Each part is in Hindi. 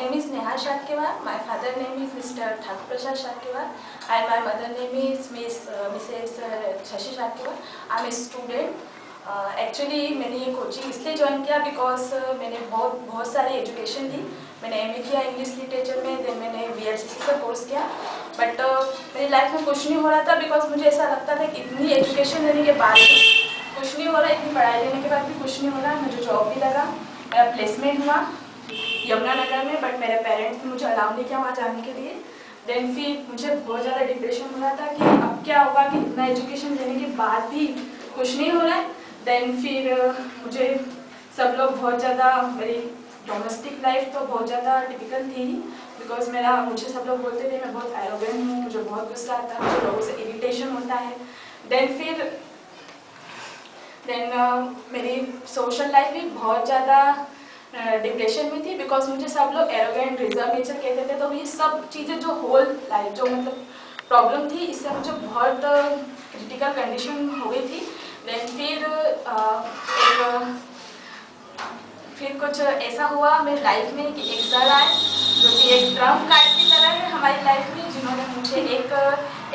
name is Neha Shatkiwar. My father name is Mr. Thakur Prasad Shatkiwar, and my mother name is Mrs. Shashi Shatkiwar. I'm a student. Actually मैंने ये कोचिंग इसलिए ज्वाइन किया बिकॉज मैंने बहुत सारी एजुकेशन ली। मैंने एमए किया इंग्लिश लिटरेचर में, देन मैंने बीएलसीसी से कोर्स किया, बट मेरी लाइफ में कुछ नहीं हो रहा था बिकॉज मुझे ऐसा लगता था कि इतनी एजुकेशन लेने के बाद भी कुछ नहीं हो रहा, इतनी पढ़ाई लेने के बाद भी कुछ नहीं हो रहा। मुझे जॉब भी लगा, मेरा प्लेसमेंट हुआ यमुनानगर में, बट मेरे पेरेंट्स ने मुझे अलाउ नहीं किया वहाँ जाने के लिए। देन फिर मुझे बहुत ज़्यादा डिप्रेशन हो रहा था कि अब क्या होगा कि इतना एजुकेशन लेने के बाद भी कुछ नहीं हो रहा है। देन फिर मुझे सब लोग बहुत ज़्यादा, मेरी डोमेस्टिक लाइफ तो बहुत ज़्यादा टिपिकल थी बिकॉज मुझे सब लोग बोलते थे मैं बहुत एरोगेंट हूँ, मुझे बहुत गुस्सा आता है, मुझे लोगों से इरिटेशन होता है। देन मेरी सोशल लाइफ भी बहुत ज़्यादा डिप्रेशन में थी बिकॉज मुझे सब लोग एरोगेंट रिजर्व नेचर कहते थे। तो ये सब चीज़ें जो होल लाइफ जो मतलब प्रॉब्लम थी, इससे मुझे बहुत क्रिटिकल कंडीशन हो गई थी। देन फिर कुछ ऐसा हुआ मेरी लाइफ में कि एक सर आए जो कि एक ट्रम्प कार्ड की तरह है हमारी लाइफ में, जिन्होंने मुझे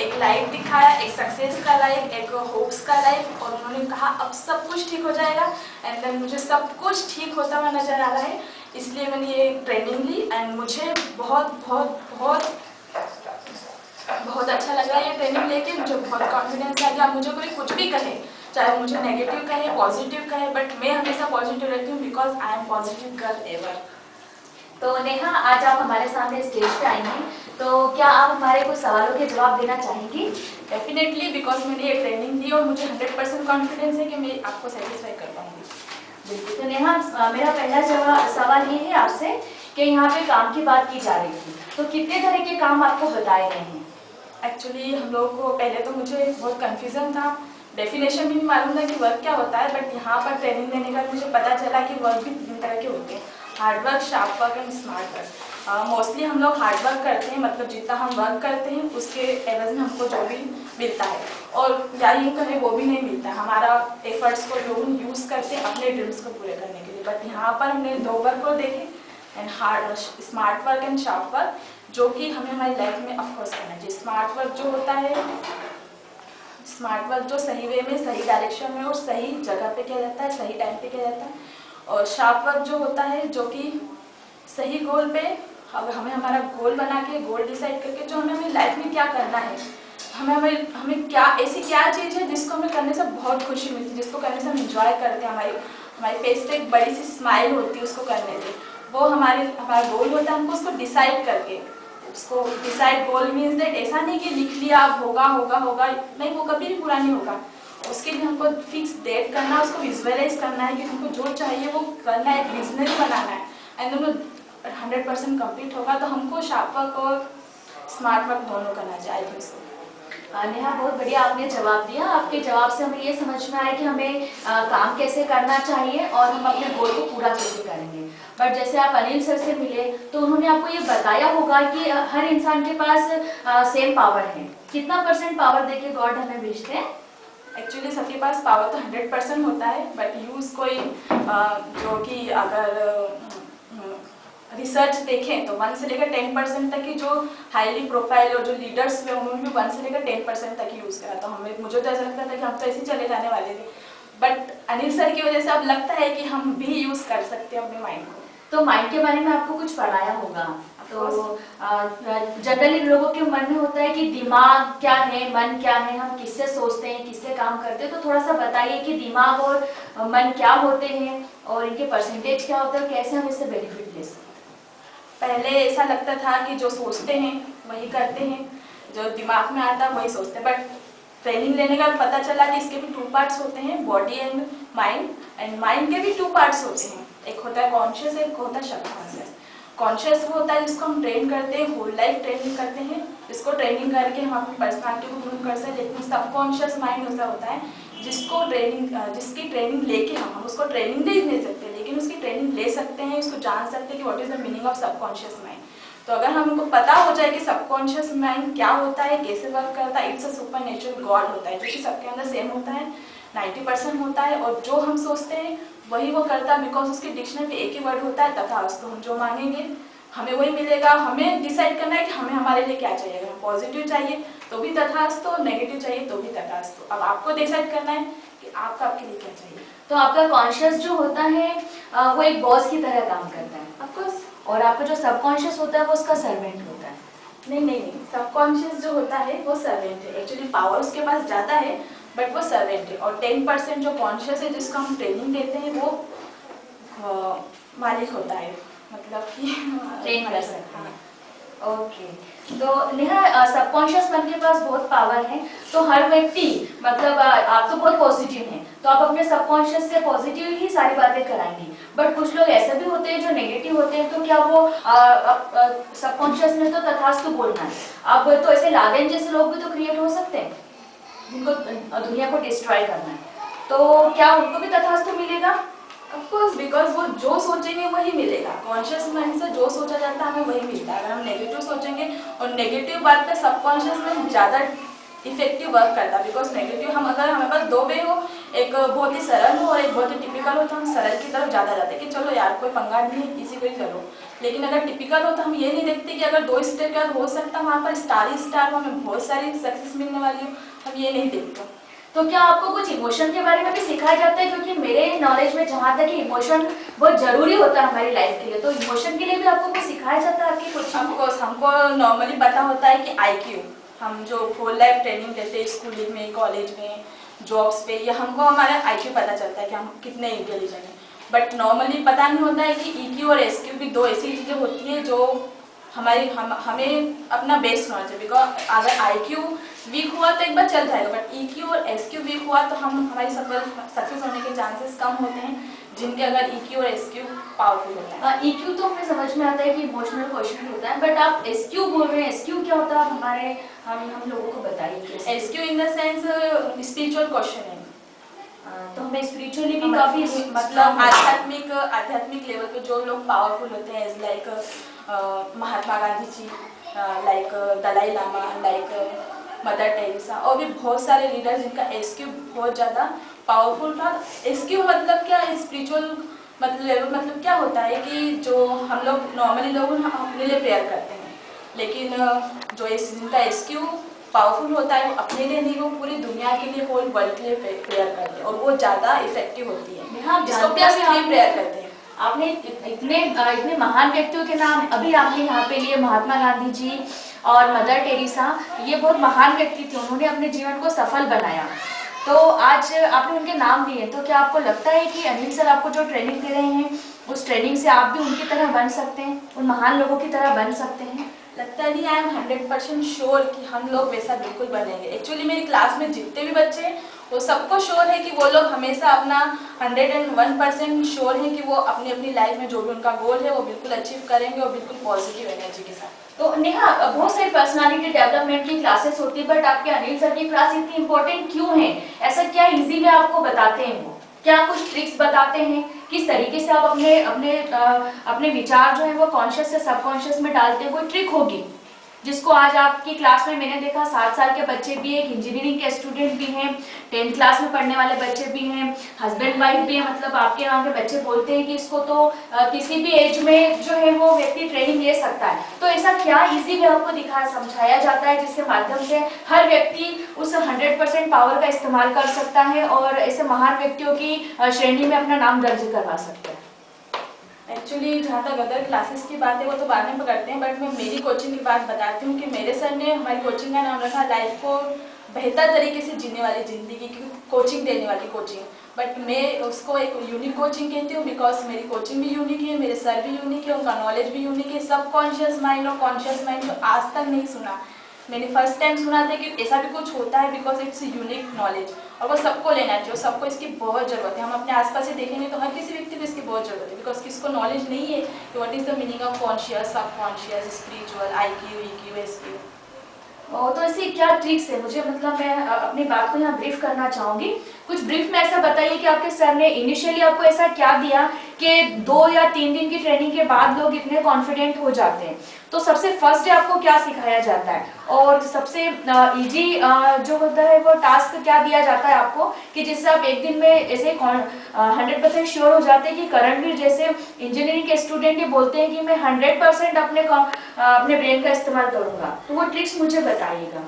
एक लाइफ दिखाया, एक सक्सेस का लाइफ, एक होप्स का लाइफ, और उन्होंने कहा अब सब कुछ ठीक हो जाएगा। एंड देन मुझे सब कुछ ठीक होता हुआ नजर आ रहा है, इसलिए मैंने ये ट्रेनिंग ली एंड मुझे बहुत बहुत बहुत बहुत अच्छा लगा ये ट्रेनिंग लेके। मुझे बहुत कॉन्फिडेंस आ गया। मुझे कोई कुछ भी कहे, चाहे मुझे नेगेटिव कहे पॉजिटिव कहे, बट मैं हमेशा पॉजिटिव रहती हूँ because I am positive girl ever. तो नेहा, आज आप हमारे सामने स्टेज पे आई हैं, तो क्या आप हमारे कुछ सवालों के जवाब देना चाहेंगी? डेफिनेटली, बिकॉज मैंने ये ट्रेनिंग दी और मुझे 100% कॉन्फिडेंस है कि मैं आपको सेटिस्फाई कर पाऊंगी। बिल्कुल। तो नेहा, मेरा पहला सवाल ये है आपसे कि यहाँ पे काम की बात की जा रही थी, तो कितने तरह के काम आपको बताए गए हैं? एक्चुअली हम लोग को पहले तो मुझे बहुत कन्फ्यूजन था, डेफिनेशन भी नहीं मालूम था कि वर्क क्या होता है, बट यहाँ पर ट्रेनिंग देने का मुझे पता चला कि वर्क भी 3 तरह के होते हैं, hard work, sharp work and smart work. Mostly हम लोग हार्ड वर्क करते हैं, मतलब जितना हम वर्क करते हैं उसके एवज में हमको जो भी मिलता है, और या यूँ कहें वो भी नहीं मिलता है, हमारा एफर्ट्स को जो हम यूज़ करते हैं अपने ड्रीम्स को पूरे करने के लिए। बट यहाँ पर हमने 2 वर्क को देखे, and smart work and sharp work, जो कि हमें हमारी लाइफ में ऑफकोर्स करना चाहिए। स्मार्ट वर्क जो होता है, स्मार्ट वर्क जो सही वे में, सही डायरेक्शन में और सही जगह पे किया जाता है, सही टाइम पे किया जाता है, और शार्प वर्क जो होता है जो कि सही गोल पे, हमें हमारा गोल बना के, गोल डिसाइड करके जो हमें हमारी लाइफ में क्या करना है, हमें क्या ऐसी क्या चीज़ है जिसको हमें करने से बहुत खुशी मिलती है, जिसको करने से हम इंजॉय करते हैं, हमारी फेस पे एक बड़ी सी स्माइल होती है उसको करने से, वो हमारा गोल होता है। हमको उसको डिसाइड करके, उसको डिसाइड गोल मीन्स दैट ऐसा नहीं कि लिख लिया अब होगा होगा होगा, नहीं, वो कभी भी पूरा नहीं होगा। उसके लिए हमको फिक्स डेट करना, उसको विजुअलाइज करना है कि हमको जो चाहिए वो करना है, एक बिजनेस बनाना है, एंड दोनों 100% कंप्लीट होगा तो हमको शार्प वर्क और स्मार्ट वर्क दोनों करना चाहिए। I think so. नेहा, बहुत बढ़िया आपने जवाब दिया। आपके जवाब से हमें ये समझ में आया कि हमें काम कैसे करना चाहिए और हम अपने गोल को पूरा कैसे करेंगे। बट जैसे आप अनिल सर से मिले तो उन्होंने आपको ये बताया होगा कि हर इंसान के पास सेम पावर है। कितना % पावर देके गॉड हमें भेजते हैं? एक्चुअली सबके पास पावर तो 100% होता है, बट यूज़ कोई जो कि अगर रिसर्च देखें तो 1 से लेकर 10% तक की जो हाईली प्रोफाइल और जो लीडर्स हुए उन्होंने भी 1 से लेकर 10% तक यूज़ करा। तो मुझे तो ऐसा लगता था कि हम तो ऐसे ही चले जाने वाले थे, बट अनिल सर की वजह से अब लगता है कि हम भी यूज़ कर सकते हैं अपने माइंड को। तो माइंड के बारे में आपको कुछ पढ़ाया होगा, तो जनरली लोगों के मन में होता है कि दिमाग क्या है, मन क्या है, हम किससे सोचते हैं, किससे काम करते हैं। तो थोड़ा सा बताइए कि दिमाग और मन क्या होते हैं और इनके % क्या होता है और कैसे हम इससे बेनिफिट ले सकते हैं। पहले ऐसा लगता था कि जो सोचते हैं वही करते हैं, जो दिमाग में आता है वही सोचते हैं, बट ट्रेनिंग लेने का पता चला कि इसके भी 2 पार्ट्स होते हैं, body and mind, and mind के भी 2 पार्ट्स होते हैं, एक होता है कॉन्शियस, एक होता है सबकॉन्शियस। कॉन्शियस वो होता है जिसको हम ट्रेन करते हैं, होल लाइफ ट्रेनिंग करते हैं, जिसको ट्रेनिंग करके हम अपनी पर्सनालिटी को ग्रूम कर सकते हैं। लेकिन सबकॉन्शियस माइंड ऐसा होता है जिसकी ट्रेनिंग लेके हम उसको ट्रेनिंग नहीं दे सकते, लेकिन उसकी ट्रेनिंग ले सकते हैं, उसको जान सकते हैं कि what is the meaning of subconscious mind. तो अगर हमको पता हो जाए कि सबकॉन्शियस माइंड क्या होता है, कैसे वर्क करता है, it's a super natural God होता है जो कि सबके अंदर सेम होता है, 90% होता है, और जो हम सोचते हैं वही वो करता है, बिकॉज उसके डिक्शनरी में एक ही वर्ड होता है तथास्तु। हम जो मांगेंगे हमें वही मिलेगा। हमें डिसाइड करना है कि हमें हमारे लिए क्या चाहिए। अगर पॉजिटिव चाहिए तो भी तथास्तु, नेगेटिव चाहिए तो भी तथास्तु। अब आपको डिसाइड करना है कि आपका आपके लिए क्या चाहिए। तो आपका कॉन्शियस जो होता है वो एक बॉस की तरह काम करता है ऑफकोर्स। और आपका जो सबकॉन्शियस होता है वो उसका सर्वेंट होता है। नहीं, सबकॉन्शियस जो होता है वो सर्वेंट है। एक्चुअली पावर उसके पास ज़्यादा है बट वो सर्वेंट है। और 10% जो कॉन्शियस है जिसको हम ट्रेनिंग देते हैं वो मालिक होता है, मतलब कि ट्रेन कर सकते हैं। ओके, तो नेहा सबकॉन्शियस मन के पास बहुत पावर है। तो हर व्यक्ति मतलब आप तो बहुत पॉजिटिव हैं तो आप अपने सबकॉन्शियस से पॉजिटिव ही सारी बातें कराएंगी, बट कुछ लोग ऐसे भी होते हैं जो नेगेटिव होते हैं, तो क्या वो सबकॉन्शियस में तो तथास्तु बोलना है। अब तो ऐसे लादेन जैसे लोग भी तो क्रिएट हो सकते हैं जिनको दुनिया को डिस्ट्रॉय करना है, तो क्या उनको भी तथास्तु मिलेगा? ऑफकोर्स, बिकॉज वो जो सोचेंगे वही मिलेगा। कॉन्शियस माइंड से जो सोचा जाता है हमें वही मिलता है। अगर हम नेगेटिव सोचेंगे और नेगेटिव बात पे सबकॉन्शियस में ज़्यादा इफेक्टिव वर्क करता है। बिकॉज नेगेटिव हम अगर हमें पास दो वे हो, एक बहुत ही सरल हो और एक बहुत ही टिपिकल हो, तो हम सरल की तरफ ज़्यादा जाते हैं कि चलो यार कोई पंगा नहीं है, इसी को ही चलो। लेकिन अगर टिपिकल हो तो हम ये नहीं देखते कि अगर 2 स्टेप के बाद हो सकता है वहाँ पर स्टार ही स्टार हो, हमें बहुत सारी सक्सेस मिलने वाली हो, हम ये नहीं देखते। तो क्या आपको कुछ इमोशन के बारे में भी सिखाया जाता है? क्योंकि मेरे नॉलेज में जहाँ तक इमोशन बहुत जरूरी होता है हमारी लाइफ के लिए, तो इमोशन के लिए भी आपको कुछ सिखाया जाता है आपकी कुछ? ऑफकोर्स, हमको नॉर्मली पता होता है कि IQ, हम जो होल लाइफ ट्रेनिंग देते हैं स्कूलिंग में, कॉलेज में, जॉब्स पे, या हमको हमारा IQ पता चलता है कि हम कितने इंटेलिजेंट हैं। बट नॉर्मली पता नहीं होता है कि EQ और SQ भी दो ऐसी चीज़ें होती हैं जो हमें अपना बेस नॉलेज है। बिकॉज अगर IQ वीक हुआ तो एक बार चल जाएगा, बट EQ और SQ वीक हुआ तो हमारी सक्सेस होने के चांसेस कम होते हैं जिनके अगर EQ और SQ पावरफुल होता है। EQ तो हमें समझ में आता है कि इमोशनल क्वेश्चन होता है, बट आप SQ बोल रहे हैं, SQ क्या होता है? आप हमारे हम लोगों को बताइए। SQ in the sense spiritual question है। तो हमें स्पिरिचुअली भी काफी मतलब आध्यात्मिक लेवल पे जो लोग पावरफुल होते हैं, is like Mahatma Gandhi ji, like Dalai Lama, like Mother Teresa, और भी बहुत सारे लीडर जिनका SQ बहुत ज़्यादा पावरफुल था। SQ मतलब क्या, स्पिरिचुअल मतलब क्या होता है कि जो हम लोग नॉर्मली लोग अपने लिए प्रेयर करते हैं, लेकिन जो जिनका SQ पावरफुल होता है वो अपने लिए नहीं, वो पूरी दुनिया के लिए, होल वर्ल्ड के लिए प्रेयर करते हैं, और वो ज़्यादा इफेक्टिव होती है। जिसको प्लस 3 प्रेयर करते हैं। आपने इतने महान व्यक्तियों के नाम अभी आपने यहाँ पे लिए, महात्मा गांधी जी और मदर टेरेसा, ये बहुत महान व्यक्ति थे, उन्होंने अपने जीवन को सफल बनाया। तो आज आपने उनके नाम लिए, तो क्या आपको लगता है कि अनिल सर आपको जो ट्रेनिंग दे रहे हैं उस ट्रेनिंग से आप भी उनकी तरह बन सकते हैं, उन महान लोगों की तरह बन सकते हैं? लगता नहीं, आई एम 100% श्योर कि हम लोग वैसा बिल्कुल बनेंगे। एक्चुअली मेरी क्लास में जितने भी बच्चे हैं वो सबको श्योर है कि वो लोग हमेशा अपना 101% श्योर है कि वो अपनी अपनी लाइफ में जो भी उनका गोल है वो बिल्कुल अचीव करेंगे, और बिल्कुल पॉजिटिव एनर्जी के साथ। तो नेहा, बहुत सारी पर्सनालिटी डेवलपमेंट की क्लासेस होती है, बट आपके अनिल सर की क्लास इतनी इंपॉर्टेंट क्यों है? ऐसा क्या इजी में आपको बताते हैं वो? क्या कुछ ट्रिक्स बताते हैं? किस तरीके से आप अपने विचार जो है वो कॉन्शियस से सबकॉन्शियस में डालते हैं? कोई ट्रिक होगी जिसको आज आपकी क्लास में मैंने देखा 7 साल के बच्चे भी हैं, इंजीनियरिंग के स्टूडेंट भी हैं, 10th क्लास में पढ़ने वाले बच्चे भी हैं, हस्बैंड वाइफ भी हैं, मतलब आपके यहाँ के बच्चे बोलते हैं कि इसको तो किसी भी एज में जो है वो व्यक्ति ट्रेनिंग ले सकता है। तो ऐसा क्या इजी वे आपको समझाया जाता है जिसके माध्यम से हर व्यक्ति उस 100% पावर का इस्तेमाल कर सकता है और ऐसे महान व्यक्तियों की श्रेणी में अपना नाम दर्ज करवा सकता है? एक्चुअली जहाँ तक अदर क्लासेस की बात है वो तो बाद में पकड़ते हैं, बट मैं मेरी कोचिंग की बात बताती हूँ कि मेरे सर ने हमारी कोचिंग का नाम रखा लाइफ को बेहतर तरीके से जीने वाली ज़िंदगी की कोचिंग देने वाली कोचिंग। बट मैं उसको एक यूनिक कोचिंग कहती हूँ, बिकॉज मेरी कोचिंग भी यूनिक है, मेरे सर भी यूनिक है, उनका नॉलेज भी यूनिक है। सबकॉन्शियस माइंड और कॉन्शियस माइंड जो आज तक नहीं सुना, मैंने फर्स्ट टाइम सुना था कि ऐसा भी कुछ होता है, बिकॉज इट्स यूनिक नॉलेज, और वो सबको लेना चाहिए, सबको इसकी बहुत ज़रूरत है। हम अपने आसपास ही देखेंगे तो हर किसी व्यक्ति को इसकी बहुत ज़रूरत है, बिकॉज किसको नॉलेज नहीं है कि what is the meaning of conscious, subconscious, spiritual, IQ, EQ, SQ। तो ऐसी क्या ट्रिक्स है? मुझे मतलब मैं अपनी बात को यहाँ ब्रीफ करना चाहूंगी। कुछ ब्रीफ में ऐसा बताइए कि आपके सर ने इनिशियली आपको ऐसा क्या दिया कि 2 या 3 दिन की ट्रेनिंग के बाद लोग इतने कॉन्फिडेंट हो जाते हैं। तो सबसे फर्स्ट डे आपको क्या सिखाया जाता है और सबसे इजी जो होता है वो टास्क क्या दिया जाता है आपको कि जिससे आप एक दिन में ऐसे 100% श्योर हो जाते हैं कि करणवीर जैसे इंजीनियरिंग के स्टूडेंट ये बोलते हैं कि मैं 100% अपने ब्रेन का इस्तेमाल करूंगा, तो वो ट्रिक्स मुझे बताइएगा।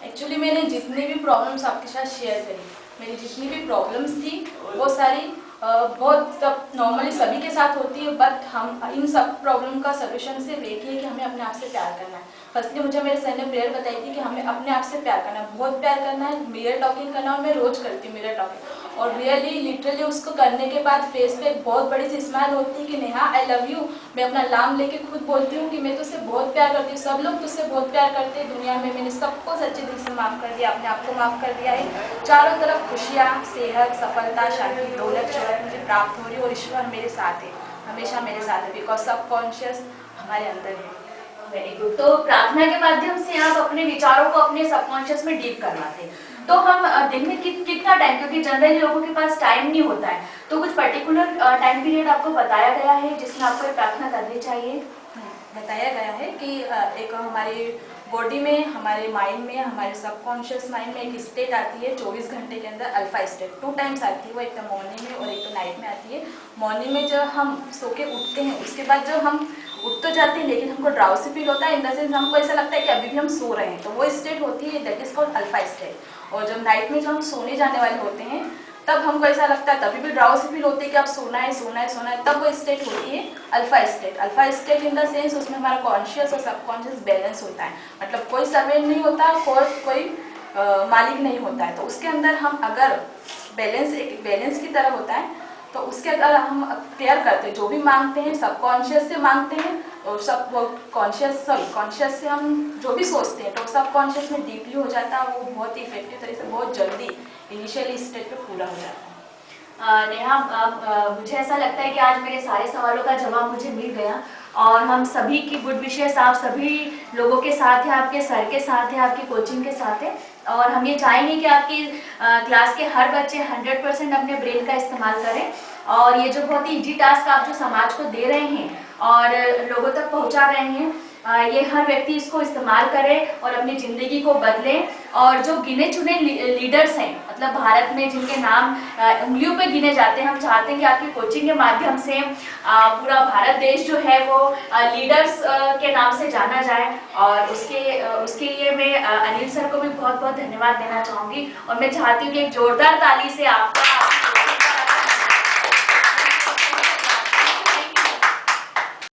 एक्चुअली मैंने जितनी भी प्रॉब्लम्स आपके साथ शेयर करी, मेरी जितनी भी प्रॉब्लम्स थी वो सारी बहुत सब नॉर्मली सभी के साथ होती है, बट हम इन सब प्रॉब्लम का सोल्यूशन सिर्फ एक ही है कि हमें अपने आप से प्यार करना है। फर्स्टली मुझे मेरे सर ने प्रेयर बताई थी कि हमें अपने आप से प्यार करना है, बहुत प्यार करना है, मिरर टॉकिंग करना, और मैं रोज करती हूँ मिरर टॉकिंग। और रियली लिटरली उसको करने के बाद फेस पे एक बहुत बड़ी सी स्माइल होती है कि नेहा आई लव यू। मैं अपना नाम लेके खुद बोलती हूँ कि मैं तुझसे बहुत प्यार करती हूँ, सब लोग तुझसे बहुत प्यार करते हैं दुनिया में, मैंने सबको सच्चे दिल से माफ़ कर दिया, अपने आप को माफ़ कर दिया है। चारों तरफ खुशियाँ, सेहत, सफलता, शांति, दौलत, शोहरत मुझे प्राप्त हो रही है और ईश्वर मेरे साथ है, हमेशा मेरे साथ है, बिकॉज सबकॉन्शियस हमारे अंदर है। Very good. तो प्रार्थना के माध्यम से आप अपने विचारों को अपने सबकॉन्शियस में डीप करवाते। तो हम दिन में कितना टाइम, क्योंकि जनरली लोगों के पास टाइम नहीं होता है, तो कुछ पर्टिकुलर टाइम पीरियड आपको बताया गया है जिसमें आपको प्रार्थना करनी चाहिए? बताया गया है कि एक हमारी बॉडी में, हमारे माइंड में, हमारे सबकॉन्शियस माइंड में एक स्टेट आती है 24 घंटे के अंदर, अल्फा स्टेट 2 टाइम्स आती है, वो एक तो मॉर्निंग में और एक तो नाइट में आती है। मॉर्निंग में जब हम सो के उठते हैं, उसके बाद जब हम उठ तो जाते हैं लेकिन हमको ड्राउसी फील होता है, इन द सेंस हमको ऐसा लगता है कि अभी भी हम सो रहे हैं, तो वो स्टेट होती है, that is called alpha state. और जब नाइट में जब हम सोने जाने वाले होते हैं तब हमको ऐसा लगता है, तभी भी ड्राउसी फील होती है कि अब सोना है सोना है सोना है, तब वो स्टेट होती है alpha state. Alpha state in the sense उसमें हमारा कॉन्शियस और सबकॉन्शियस बैलेंस होता है, मतलब कोई सर्वेंट नहीं होता, कोई मालिक नहीं होता है, तो उसके अंदर हम अगर बैलेंस, एक बैलेंस की तरह होता है, तो उसके अगर हम प्रेयर करते हैं, जो भी मांगते हैं सबकॉन्शियस से मांगते हैं, और सब कॉन्शियस से हम जो भी सोचते हैं तो सब कॉन्शियस में डीपली हो जाता है, वो बहुत ही इफेक्टिव तरीके से बहुत जल्दी इनिशियली स्टेज पे पूरा हो जाता है। नेहा, मुझे ऐसा लगता है कि आज मेरे सारे सवालों का जवाब मुझे मिल गया और हम सभी की गुड विशेष आप सभी लोगों के साथ है, आपके सर के साथ है, आपकी कोचिंग के साथ है, और हम ये चाहेंगे कि आपकी क्लास के हर बच्चे 100% अपने ब्रेन का इस्तेमाल करें और ये जो बहुत ही इजी टास्क आप जो समाज को दे रहे हैं और लोगों तक पहुंचा रहे हैं, ये हर व्यक्ति इसको इस्तेमाल करे और अपनी ज़िंदगी को बदले। और जो गिने चुने लीडर्स हैं, मतलब भारत में जिनके नाम उंगलियों पे गिने जाते हैं, हम चाहते हैं कि आपकी कोचिंग के माध्यम से पूरा भारत देश जो है वो लीडर्स के नाम से जाना जाए। और उसके लिए मैं अनिल सर को भी बहुत बहुत धन्यवाद देना चाहूँगी और मैं चाहती हूँ कि एक जोरदार ताली से आपका